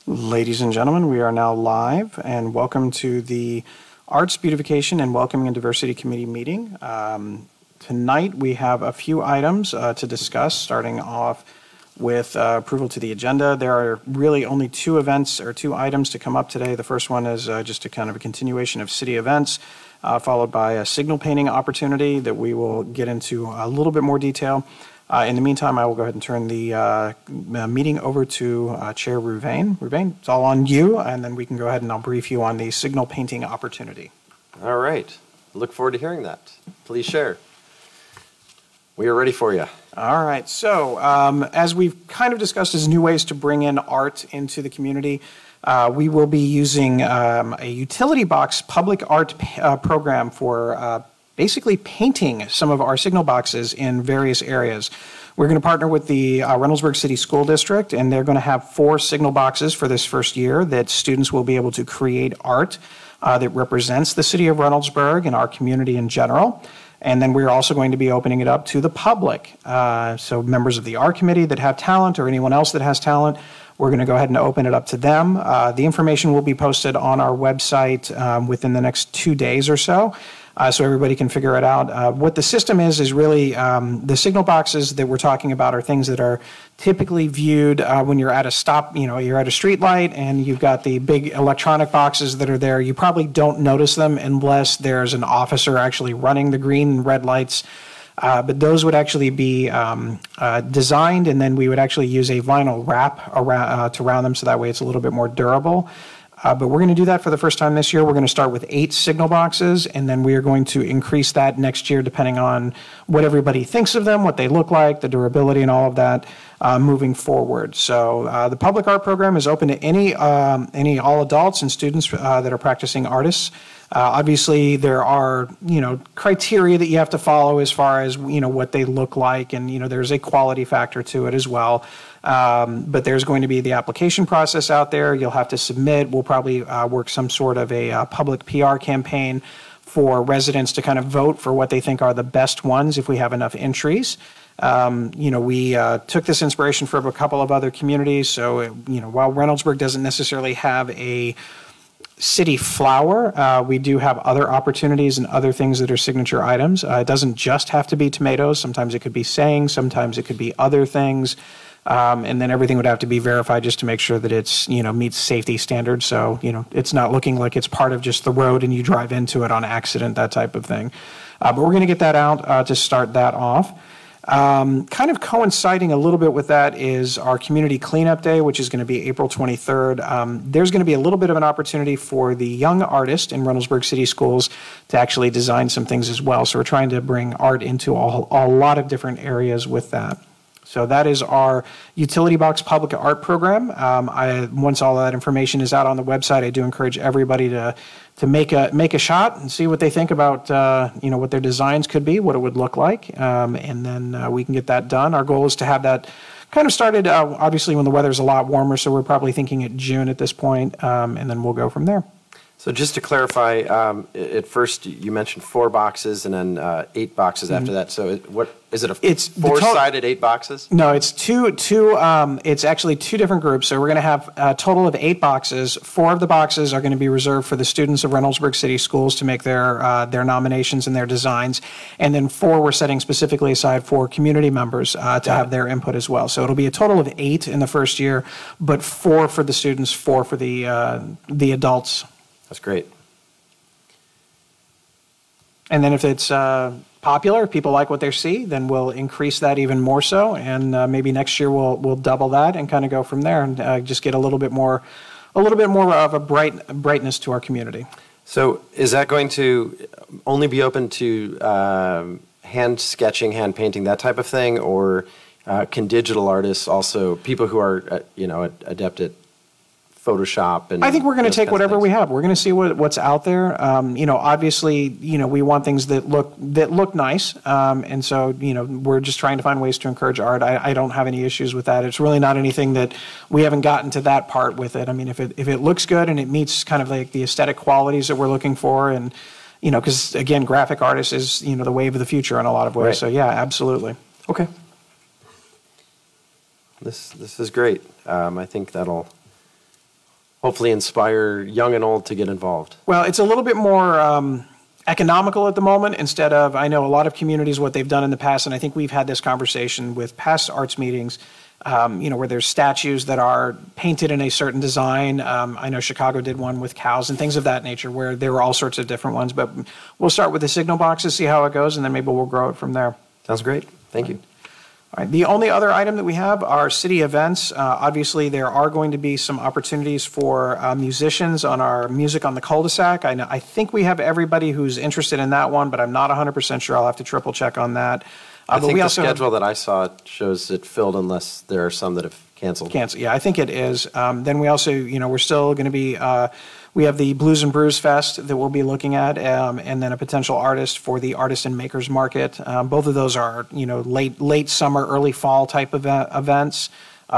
Ladies and gentlemen, we are now live, and welcome to the Arts, Beautification, and Welcoming and Diversity Committee meeting. Tonight we have a few items to discuss, starting off with approval to the agenda. There are really only two events or two items to come up today. The first one is just a kind of a continuation of city events, followed by a signal painting opportunity that we will get into a little bit more detail. In the meantime, I will go ahead and turn the meeting over to Chair Rouvain. Rouvain, it's all on you, and then we can go ahead and I'll brief you on the signal painting opportunity. All right. Look forward to hearing that. Please share. We are ready for you. All right. So as we've kind of discussed as new ways to bring in art into the community, we will be using a utility box public art program for basically painting some of our signal boxes in various areas. We're going to partner with the Reynoldsburg City School District, and they're going to have 4 signal boxes for this first year that students will be able to create art that represents the city of Reynoldsburg and our community in general. And then we're also going to be opening it up to the public. So members of the art committee that have talent or anyone else that has talent, we're going to go ahead and open it up to them. The information will be posted on our website within the next 2 days or so. So everybody can figure it out. What the system is really the signal boxes that we're talking about are things that are typically viewed when you're at a stop, you're at a street light and you've got the big electronic boxes that are there. You probably don't notice them unless there's an officer actually running the green and red lights. But those would actually be designed, and then we would actually use a vinyl wrap around, to round them so that way it's a little bit more durable. But we're going to do that for the first time this year. We're going to start with 8 signal boxes, and then we are going to increase that next year depending on what everybody thinks of them, what they look like, the durability and all of that moving forward. So the public art program is open to any all adults and students that are practicing artists. Obviously, there are, criteria that you have to follow as far as, what they look like, and, there's a quality factor to it as well. But there's going to be the application process out there. You'll have to submit. We'll probably work some sort of a public PR campaign for residents to kind of vote for what they think are the best ones if we have enough entries. We took this inspiration from a couple of other communities. So, while Reynoldsburg doesn't necessarily have a city flower, we do have other opportunities and other things that are signature items. It doesn't just have to be tomatoes. Sometimes it could be saying, sometimes it could be other things. And then everything would have to be verified just to make sure that it's, meets safety standards. So, it's not looking like it's part of just the road and you drive into it on accident, that type of thing. But we're going to get that out to start that off. Kind of coinciding a little bit with that is our Community Cleanup Day, which is going to be April 23rd. There's going to be a little bit of an opportunity for the young artist in Reynoldsburg City Schools to actually design some things as well. So we're trying to bring art into a lot of different areas with that. So that is our utility box public art program. Once all of that information is out on the website, I do encourage everybody to make a shot and see what they think about what their designs could be, what it would look like, and then we can get that done. Our goal is to have that kind of started obviously when the weather's a lot warmer, so we're probably thinking at June at this point, and then we'll go from there. So just to clarify, at first you mentioned 4 boxes and then 8 boxes after that. So what is it? It's 4-sided 8 boxes? No, it's two. It's actually 2 different groups. So we're going to have a total of 8 boxes. 4 of the boxes are going to be reserved for the students of Reynoldsburg City Schools to make their nominations and their designs, and then 4 we're setting specifically aside for community members to have their input as well. So it'll be a total of 8 in the first year, but 4 for the students, 4 for the adults. That's great. And then if it's popular, if people like what they see, then we'll increase that even more so. And maybe next year we'll double that and kind of go from there and just get a little bit more of a brightness to our community. So is that going to only be open to hand sketching, hand painting, that type of thing, or can digital artists also, people who are adept at Photoshop? And I think we're going to take whatever we have. We're going to see what's out there. Obviously, we want things that look nice, and so we're just trying to find ways to encourage art. I don't have any issues with that. It's really not anything that we haven't gotten to that part with it. I mean, if it looks good and it meets kind of like the aesthetic qualities that we're looking for, and because again, graphic artists is the wave of the future in a lot of ways. Right. So yeah, absolutely. Okay. This is great. I think that'll hopefully inspire young and old to get involved? Well, it's a little bit more economical at the moment instead of, I know a lot of communities, what they've done in the past, and I think we've had this conversation with past arts meetings, where there's statues that are painted in a certain design. I know Chicago did one with cows and things of that nature where there were all sorts of different ones, but we'll start with the signal boxes, see how it goes, and then maybe we'll grow it from there. Sounds great. Thank you. All right. The only other item that we have are city events. Obviously, there are going to be some opportunities for musicians on our Music on the Cul-de-sac. I think we have everybody who's interested in that one, but I'm not 100% sure. I'll have to triple check on that. I think the schedule that I saw shows it filled unless there are some that have canceled. Yeah, I think it is. Then we also, we're still going to be, we have the Blues and Brews Fest that we'll be looking at, and then a potential artist for the Artist and Makers Market. Both of those are, late summer, early fall type of events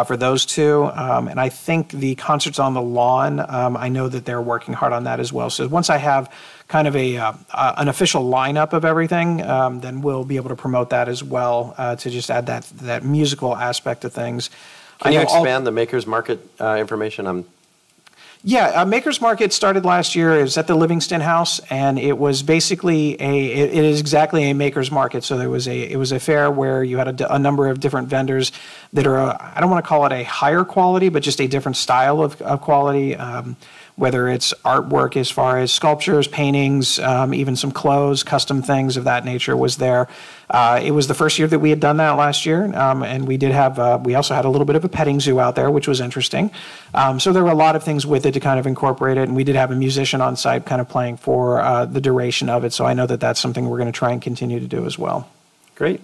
for those two. And I think the Concerts on the Lawn, I know that they're working hard on that as well. So once I have kind of an official lineup of everything, then we'll be able to promote that as well to just add that musical aspect of things. Can you expand the Makers Market information? Yeah, Makers Market started last year. It was at the Livingston House, and it was basically it is exactly a Makers Market. So it was a fair where you had a number of different vendors that are I don't want to call it a higher quality, but just a different style of quality. Whether it's artwork as far as sculptures, paintings, even some clothes, custom things of that nature was there. It was the first year that we had done that last year, and we did have, we also had a little bit of a petting zoo out there, which was interesting. So there were a lot of things with it to kind of incorporate it, and we did have a musician on site kind of playing for the duration of it, so I know that that's something we're going to try and continue to do as well. Great.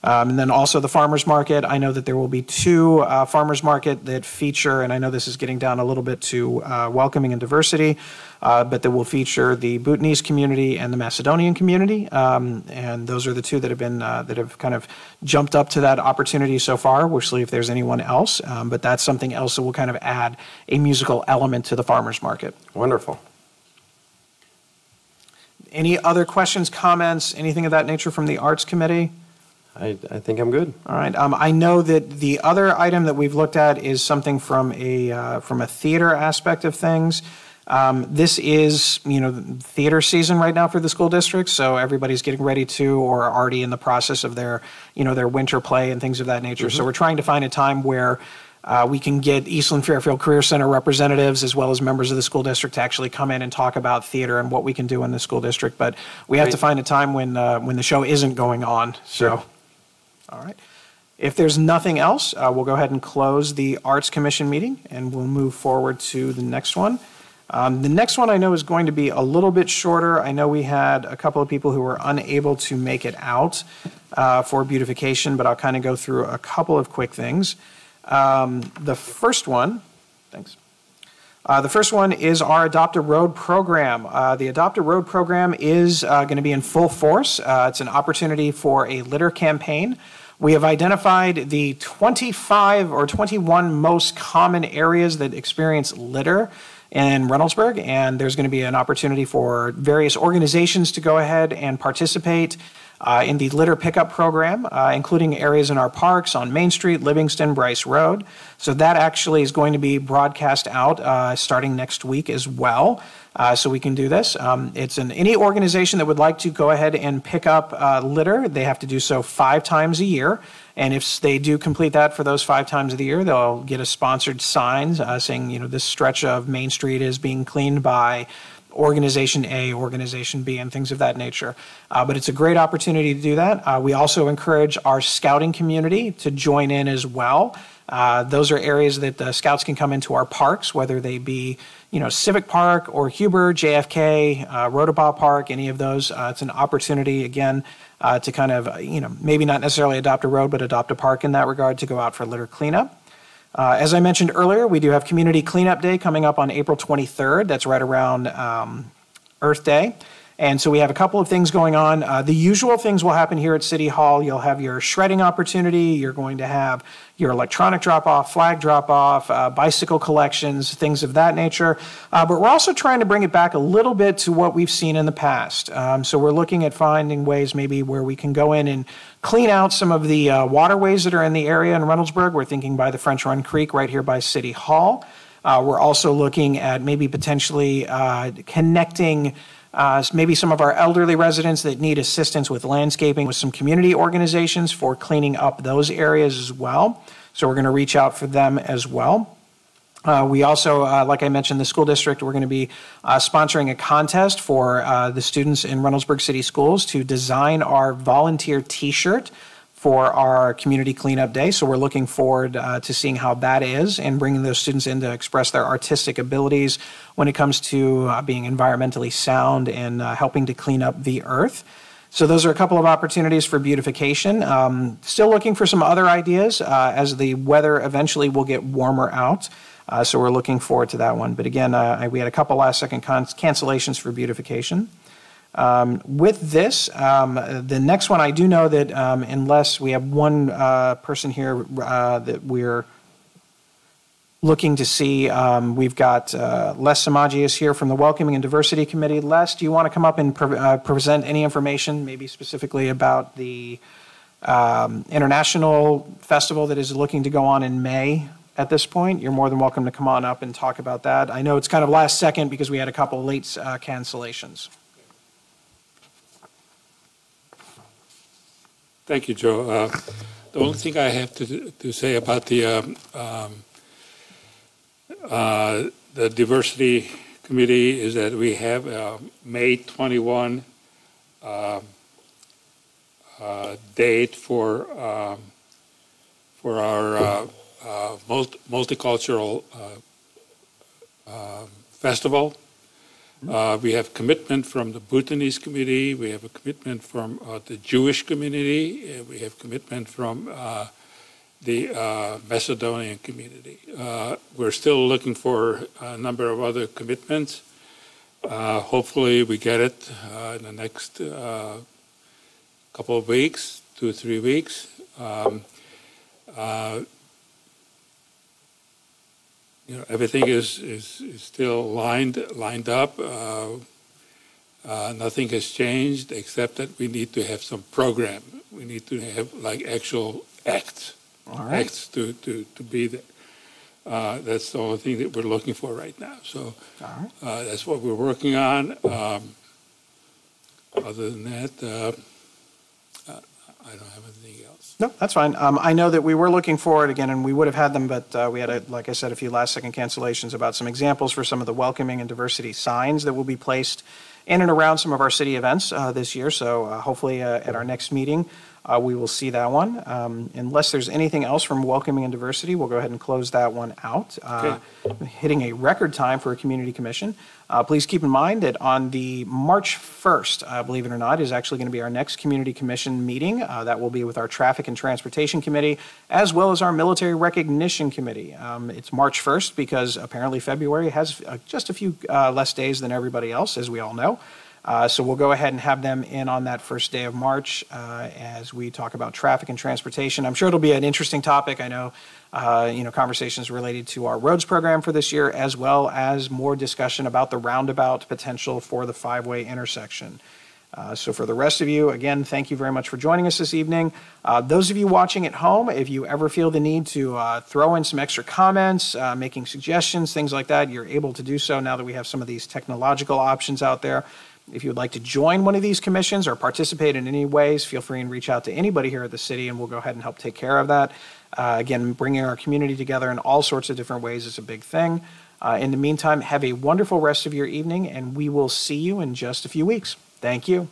And then also the farmers market. I know that there will be two farmers market that feature, and I know this is getting down a little bit to welcoming and diversity, but that will feature the Bhutanese community and the Macedonian community. And those are the two that have been that have kind of jumped up to that opportunity so far. We'll see if there's anyone else, but that's something else that will kind of add a musical element to the farmers market. Wonderful. Any other questions, comments, anything of that nature from the Arts Committee? I think I'm good. All right. I know that the other item that we've looked at is something from a theater aspect of things. This is, theater season right now for the school district, so everybody's getting ready to or are already in the process of their winter play and things of that nature. Mm-hmm. So we're trying to find a time where we can get Eastland Fairfield Career Center representatives as well as members of the school district to actually come in and talk about theater and what we can do in the school district. But we have to find a time when the show isn't going on. So. Sure. All right. If there's nothing else, we'll go ahead and close the Arts Commission meeting, and we'll move forward to the next one. The next one I know is going to be a little bit shorter. I know we had a couple of people who were unable to make it out for beautification, but I'll kind of go through a couple of quick things. The first one is our Adopt a Road program. The Adopt a Road program is going to be in full force. It's an opportunity for a litter campaign. We have identified the 25 or 21 most common areas that experience litter in Reynoldsburg, and there's going to be an opportunity for various organizations to go ahead and participate in the litter pickup program, including areas in our parks on Main Street, Livingston, Bryce Road. So that actually is going to be broadcast out starting next week as well. So we can do this. It's any organization that would like to go ahead and pick up litter, they have to do so 5 times a year. And if they do complete that for those 5 times of the year, they'll get a sponsored sign saying, this stretch of Main Street is being cleaned by Organization A, Organization B, and things of that nature. But it's a great opportunity to do that. We also encourage our scouting community to join in as well. Those are areas that the scouts can come into our parks, whether they be, Civic Park or Huber, JFK, Rotobaugh Park, any of those. It's an opportunity, again, to kind of, maybe not necessarily adopt a road, but adopt a park in that regard to go out for litter cleanup. As I mentioned earlier, we do have Community Cleanup Day coming up on April 23rd. That's right around Earth Day. And so we have a couple of things going on. The usual things will happen here at City Hall. You'll have your shredding opportunity. You're going to have your electronic drop-off, flag drop-off, bicycle collections, things of that nature. But we're also trying to bring it back a little bit to what we've seen in the past. So we're looking at finding ways maybe where we can go in and clean out some of the waterways that are in the area in Reynoldsburg. We're thinking by the French Run Creek right here by City Hall. We're also looking at maybe potentially connecting maybe some of our elderly residents that need assistance with landscaping with some community organizations for cleaning up those areas as well. So we're going to reach out for them as well. We also, like I mentioned, the school district, we're going to be sponsoring a contest for the students in Reynoldsburg City Schools to design our volunteer t-shirt for our community cleanup day. So we're looking forward to seeing how that is and bringing those students in to express their artistic abilities when it comes to being environmentally sound and helping to clean up the earth. So those are a couple of opportunities for beautification. Still looking for some other ideas as the weather eventually will get warmer out. So we're looking forward to that one. But again, we had a couple last-second cancellations for beautification. With this, the next one, I do know that unless we have one person here that we're looking to see, we've got Les Samagius here from the Welcoming and Diversity Committee. Les, do you want to come up and present any information, maybe specifically about the international festival that is looking to go on in May? At this point, you're more than welcome to come on up and talk about that. I know it's kind of last second because we had a couple late cancellations. Thank you, Joe. The only thing I have to say about the diversity committee is that we have a May 21 date for our multicultural festival. We have commitment from the Bhutanese community. We have a commitment from the Jewish community. We have commitment from the Macedonian community. We're still looking for a number of other commitments. Hopefully we get it in the next couple of weeks, 2 or 3 weeks. Everything is still lined up. Nothing has changed except that we need to have some program. We need to have like actual acts, acts to be there. That's the only thing that we're looking for right now. So that's what we're working on. Other than that, I don't have anything else. No, that's fine. I know that we were looking forward again, and we would have had them, but we had, like I said, a few last-second cancellations about some examples for some of the welcoming and diversity signs that will be placed in and around some of our city events this year. So hopefully at our next meeting, we will see that one. Unless there's anything else from welcoming and diversity, we'll go ahead and close that one out. Hitting a record time for a community commission. Please keep in mind that on the March 1st, believe it or not, is actually going to be our next community commission meeting. That will be with our Traffic and Transportation Committee, as well as our Military Recognition Committee. It's March 1st because apparently February has just a few less days than everybody else, as we all know. So we'll go ahead and have them in on that first day of March as we talk about traffic and transportation. I'm sure it'll be an interesting topic. I know, conversations related to our roads program for this year, as well as more discussion about the roundabout potential for the 5-way intersection. So for the rest of you, again, thank you very much for joining us this evening. Those of you watching at home, if you ever feel the need to throw in some extra comments, making suggestions, things like that, you're able to do so now that we have some of these technological options out there. If you would like to join one of these commissions or participate in any ways, feel free and reach out to anybody here at the city, and we'll go ahead and help take care of that. Again, bringing our community together in all sorts of different ways is a big thing. In the meantime, have a wonderful rest of your evening, and we will see you in just a few weeks. Thank you.